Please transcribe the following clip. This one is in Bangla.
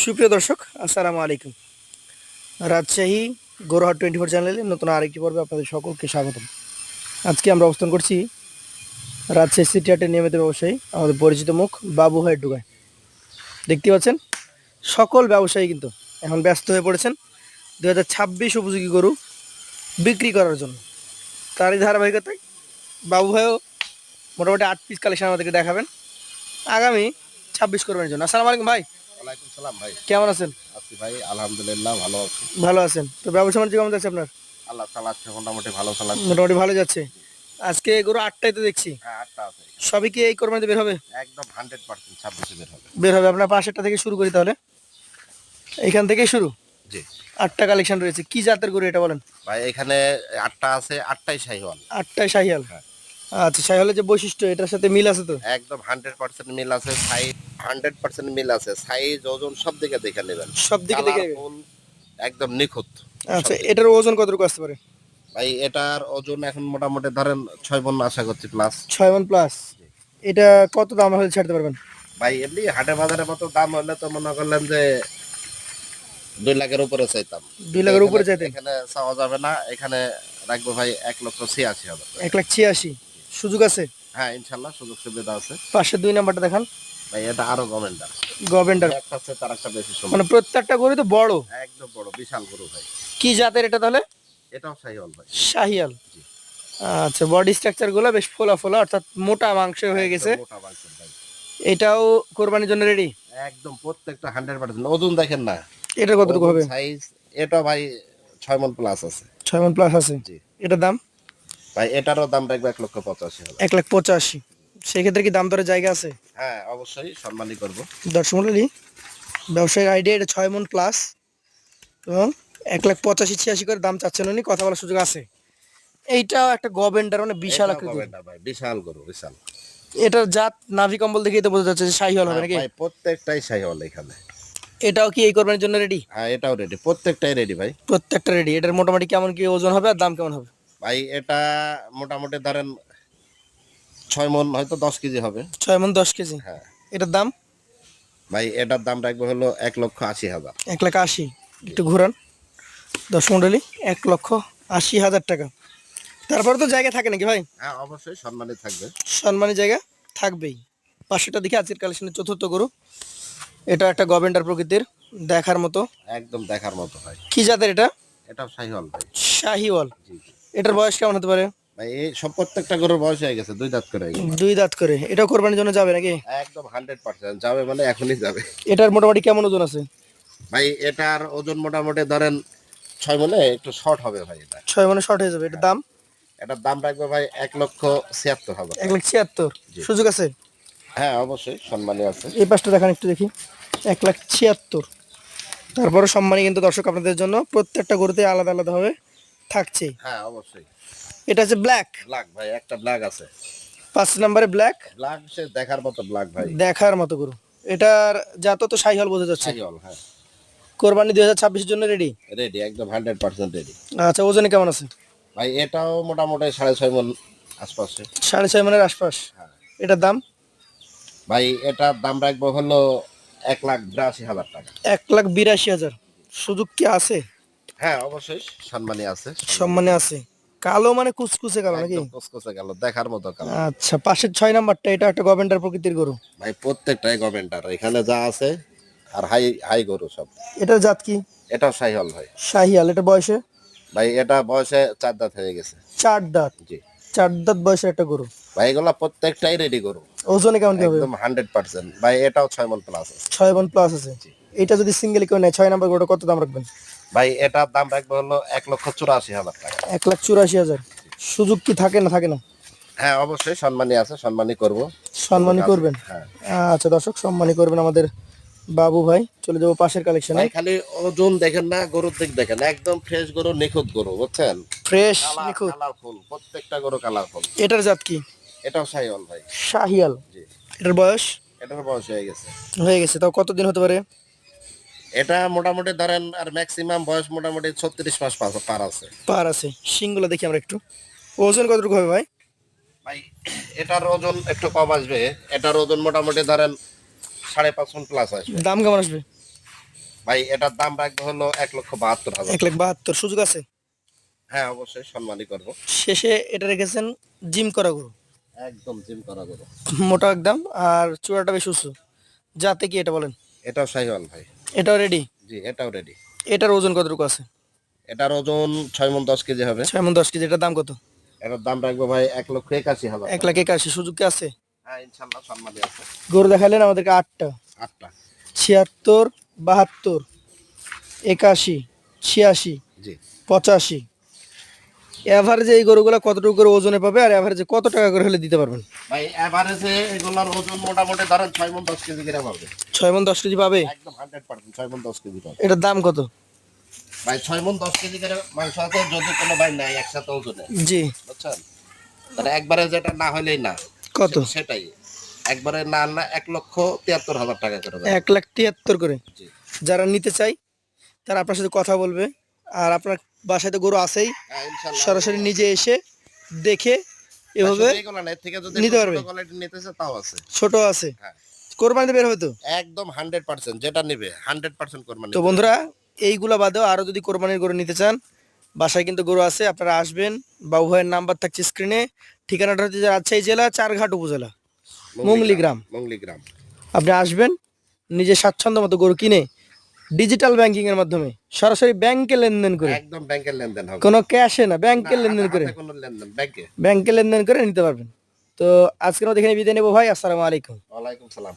সুপ্রিয় দর্শক, আসসালামু আলাইকুম। রাজশাহী গরুহাট 24 চ্যানেলে নতুন আরেকটি পর্বে আপনাদের সকলকে স্বাগতম। আজকে আমরা অবস্থান করছি রাজশাহী সিটি হাটের নিয়মিত ব্যবসায়ী আমাদের পরিচিত মুখ বাবু ভাইয়ের ডুগায়। দেখতে পাচ্ছেন সকল ব্যবসায়ী কিন্তু এখন ব্যস্ত হয়ে পড়েছেন 2026 উপযোগী গরু বিক্রি করার জন্য। তারই ধারাবাহিকতায় বাবু ভাইও মোটামুটি 8 পিস কালেকশন আমাদেরকে দেখাবেন আগামী 26 কোরবানির জন্য। আসসালামু আলাইকুম ভাই। ওয়ালাইকুম সালাম ভাই। কেমন আছেন? আছি ভাই, আলহামদুলিল্লাহ ভালো আছি। ভালো আছেন তো? ব্যবসা বাণিজ্য কেমন যাচ্ছে আপনার? আল্লাহ চালাচ্ছে, মোটামুটি ভালো চালাচ্ছে। মোটামুটি ভালো যাচ্ছে। আজকে গরু 8টায় তো দেখছি, হ্যাঁ, 8টা আছে। সবই কি এই কোরবানিতে বের হবে? একদম 100% 26 বের হবে। বের হবে। আপনার পাশেরটা থেকে শুরু করি তাহলে, এইখান থেকে শুরু। জি 8টা কালেকশন রয়েছে। কি জাতের গরু এটা বলেন? ভাই, এখানে 8টা আছে, 8টাই শাহিওয়াল। 8টায় শাহিয়াল। হ্যাঁ। আচ্ছা, শাহিয়ালের যে বৈশিষ্ট্য এটার সাথে মিল আছে তো? একদম 100% মিল আছে, সাইজ 100% মিল আছে, সাইজ ওজন সব দিকে দেখে নেবেন। সব দিকে দেখে নেবেন। কালারফুল, একদম নিখুঁত। আচ্ছা, সব দিকে। এটার ওজন কতটুকু আসতে পারে? ভাই, এটার ওজন এখন মোটামুটি ধরেন 6 মণ আশা করছি প্লাস। 6 মণ প্লাস। এটা কত দাম হলে ছাড়তে পারবেন? ভাই, এমনি হাটে বাজারের মতো দাম হলে তো মনে করলেন যে 2 লাখের উপরে চাইতাম। 2 লাখের উপরে চাইতেন? এখানে চাওয়া যাবে না, এখানে রাখবো ভাই 1,86,000 টাকা। 1,86,000 সুযোগ আছে? হ্যাঁ, ইনশাল্লাহ সুযোগ সুবিধা আছে। পাশের 2 নাম্বারটা দেখান। ভাই, এটা আরো গভর্নমেন্টার গভর্নমেন্টার। একটা আছে, তার একটা বেশি সময়। মানে প্রত্যেকটা গরু তো বড়, একদম বড় বিশাল গরু ভাই। কি জাতের এটা তাহলে? এটাও শাহিওয়াল ভাই। শাহিয়াল। জি। আচ্ছা, বডি স্ট্রাকচার গুলো বেশ ফোলা ফোলা, অর্থাৎ মোটা মাংস হয়ে গেছে। একদম মোটা মাংসের ভাই। এটাও কোরবানির জন্য রেডি? একদম প্রত্যেকটা 100%। ওজন দেখেন না, এটা কতটুকু হবে? সাইজ এটা ভাই 6 মণ প্লাস আছে। 6 মণ প্লাস আছে। জি এটার দাম? ভাই, এটারও দাম রাখবো 1,85,000। 1,85,000। সেক্ষেত্রে কি দাম দরের জায়গা আছে? হ্যাঁ, অবশ্যই সম্মানই করবো। দর্শক মন্ডলী, ব্যবসায়িক আইডিয়া, এটা 6 মণ প্লাস এবং 1,85,000-86 করে দাম চাচ্ছেন উনি, কথা বলার সুযোগ আছে। এইটাও একটা গভর্নমেন্টার, মানে বিশাল এটাও আকৃতি। গভর্নমেন্টার ভাই, বিশাল গরু বিশাল। এটার জাত নাভি কম্বল দেখেই তো বোঝা যাচ্ছে যে শাহিওয়াল হবে নাকি? ভাই, প্রত্যেকটাই শাহিওয়াল এখানে। এটাও কি এই কোরবানির জন্য রেডি? হ্যাঁ, এটাও রেডি, প্রত্যেকটাই রেডি ভাই। প্রত্যেকটা রেডি। এটার মোটামুটি কেমন কি ওজন হবে আর দাম কেমন হবে? ভাই, এটা মোটামুটি ধরেন 6 মণ, হয়তো 10 কেজি হবে। 6 মণ 10 কেজি। হ্যাঁ এটার দাম? ভাই, এটার দাম রাখবো হলো 1,80,000। 1,80,000। একটু ঘুরান দর্শক মন্ডলী, 1,80,000 টাকা। তারপরে তো জায়গা থাকে নাকি ভাই? হ্যাঁ, অবশ্যই সম্মানী থাকবে। সম্মানী জায়গা থাকবেই। পাশেটা দেখি, আজকের কালেকশনের চতুর্থ গরু। এটা একটা গভর্নমেন্টার প্রকৃতির, দেখার মতো। একদম দেখার মতো ভাই। কি জাতের এটা? এটাও শাহিওয়াল ভাই। শাহিওয়াল। জি জি। এটার বয়স কেমন হতে পারে? ভাই, এই সব প্রত্যেকটা গরুর বয়স হয়ে গেছে, 2 দাঁত করে এগুলো। 2 দাঁত করে। এটাও কোরবানির জন্য যাবে নাকি? একদম 100% যাবে, মানে এখনই যাবে। এটার মোটামুটি কেমন ওজন আছে? ভাই, এটার ওজন মোটামুটি ধরেন 6 মণে একটু শর্ট হবে ভাই। এটা 6 মণে শর্ট হয়ে যাবে। এটার দাম? এটার দাম রাখবে ভাই 1,76,000 টাকা। 1,76,000 জি। সুযোগ আছে? হ্যাঁ, অবশ্যই সম্মানী আছে। এই পাশটা দেখান একটু দেখি। 1,76,000। তারপরে সম্মানী কিন্তু দর্শক আপনাদের জন্য প্রত্যেকটা গরুতে আলাদা আলাদা ভাবে থাকছে। হ্যাঁ, অবশ্যই। এটা হচ্ছে ব্ল্যাক। ব্ল্যাক ভাই, একটা ব্ল্যাক আছে। 5 নম্বরে ব্ল্যাক। ব্ল্যাক সে দেখার মতো ব্ল্যাক ভাই। দেখার মতো গরু। এটার জাত তো শাহিওয়াল বোঝা যাচ্ছে। শাহিওয়াল, হ্যাঁ। কোরবানি 2026 এর জন্য রেডি? রেডি, একদম 100% রেডি। আচ্ছা, ওজনে কেমন আছে? ভাই, এটাও মোটামুটি 6.5 মণ আশপাশে। 6.5 মণের আশপাশ। হ্যাঁ এটার দাম? ভাই, এটার দাম রাখবো হলো 1,82,000 টাকা। 1,82,000। সুযোগ কি আছে? হ্যাঁ, অবশ্যই সম্মানী আছে। সম্মানে আছে। কালো মানে কুচকুচে কালো নাকি? একদম কসকসে গেল, দেখার মতো কালার। আচ্ছা, পাশের 6 নাম্বারটা, এটা একটা গভর্নমেন্টার প্রকৃতির গরু। ভাই, প্রত্যেকটাই গভর্নমেন্টার এখানে যা আছে, আর হাই হাই গরু সব। এটার জাত কি? এটাও শাহিওয়াল ভাই। শাহিয়াল। এটা বয়সে? ভাই, এটা বয়সে 4 দাঁত হয়ে গেছে। 4 দাঁত। জি 4 দাঁত বয়সের একটা গরু। ভাই, এগুলা প্রত্যেকটাই রেডি গরু। ওজনে কেমন কি হবে? একদম 100%। ভাই, এটাও 6 মণ প্লাস আছে। 6 মণ প্লাস আছে। এটা যদি সিঙ্গেল কেউ নেয়, 6 নাম্বার গরুটা কত দাম রাখবেন? ভাই, এটার দাম রাখবো হলো 1,84,000 টাকা। 1,84,000। সুযোগ কি থাকে না থাকে না? হ্যাঁ, অবশ্যই সম্মানী আছে, সম্মানী করব। সম্মানী করবেন? হ্যাঁ আচ্ছা দর্শক, সম্মানী করবেন আমাদের বাবু ভাই। চলে যাবো পাশের কালেকশনে। ভাই, খালি ওজন দেখেন না, গরুর দিক দেখেন, একদম ফ্রেশ গরু, নিখুঁত গরু, বুঝছেন? ফ্রেশ কালার নিখুঁত। কালারফুল, প্রত্যেকটা গরু কালারফুল। এটার জাত কি? এটাও শাহিওয়াল ভাই। শাহিয়াল। জি। এটার বয়স? এটার বয়স হয়ে গেছে। হয়ে গেছে। তাও কতদিন হতে পারে? এটা মোটামুটি ধরেন, আর ম্যাক্সিমাম বয়স মোটামুটি 36 মাস পার আছে। পার আছে। শিংগুলো দেখি আমরা একটু। ওজন কতটুকু হবে ভাই? ভাই, এটার ওজন একটু কম আসবে। এটার ওজন মোটামুটি ধরেন 5.5 মণ প্লাস আসবে। দাম কেমন আসবে? ভাই এটার দাম রাখবো হলো 1,72,000। 1,72,000 সুযোগ আছে? হ্যাঁ অবশ্যই সম্মানই করবো। শেষে এটা রেখেছেন জিম করা গরু, একদম জিম করা গরু। মোটা একদম, আর চূড়াটা বেশ উঁচু। যাতে কি এটা বলেন? এটাও শাহিওয়াল ভাই। এটাও রেডি? জি এটাও রেডি। এটার ওজন কতটুকু আছে? এটার ওজন 6 মণ 10 কেজি হবে। 6 মণ 10 কেজি। এটার দাম কত? এটার দাম রাখবো ভাই 1,81,000। 1,81,000 সুযোগ কি আছে? হ্যাঁ ইনশাল্লাহ সম্মানই আছে। গরু দেখালেন আমাদেরকে 8টা। 8টা। 76, 72, 81, 86, জি 85। এভারেজে এই গরুগুলো কতটুকু করে ওজনে পাবে, আর এভারেজে কত টাকা করে হলে দিতে পারবেন? ভাই এভারেজে এগুলোর ওজন মোটামুটি ধরেন 6 মণ 10 কেজি করে পাবে। 6 মণ 10 কেজি পাবে? একদম 100% 6 মণ 10 কেজি পাবে। এটার দাম কত? ভাই 6 মণ 10 কেজি করে মাংস আছে, যদি কোনো ভাই নেয় একসাথে ওজনে, জি। বুঝছেন, তাহলে একবারে যেটা না হলেই না। কত? সেটাই একবারে না না 1,73,000 টাকা করে দেয়। 1,73,000 করে। জি যারা নিতে চাই তারা আপনার সাথে কথা বলবে, আর আপনার বাসায় তো গরু আছেই, হ্যাঁ ইনশাল্লাহ সরাসরি নিজে এসে দেখে এভাবে এগুলো না, এর থেকে যদি নিতে একটু পারবে। ছোট কোয়ালিটি নিতে চায় তাও আছে। ছোট আছে? হ্যাঁ কোরবানিতে বের হবে তো? একদম 100% যেটা নিবে 100% কোরবানি তো দিবে। বন্ধুরা, এইগুলা বাদেও আরো যদি কোরবানির গরু নিতে চান, বাসায় কিন্তু গরু আছে, আপনারা আসবেন। বাবু ভাইয়ের নাম্বার থাকছে স্ক্রিনে। ঠিকানাটা হচ্ছে যে রাজশাহী জেলা চারঘাট উপজেলা মুংলি গ্রাম। মঙ্গলি গ্রাম। আপনি আসবেন, নিজের স্বাচ্ছন্দ্য মতো গরু কিনে ডিজিটাল ব্যাংকিং এর মাধ্যমে সরাসরি ব্যাংকে লেনদেন করে, একদম ব্যাংকের লেনদেন হবে। কোনো ক্যাশে না, না, ব্যাংকে লেনদেন করে, হাতে কোনো লেনদেন ব্যাংকে। ব্যাংকে লেনদেন করে নিতে পারবেন। তো আজকের মতো এখানে বিদায় নেবো ভাই। আসসালামু আলাইকুম। ওয়ালাইকুম সালাম।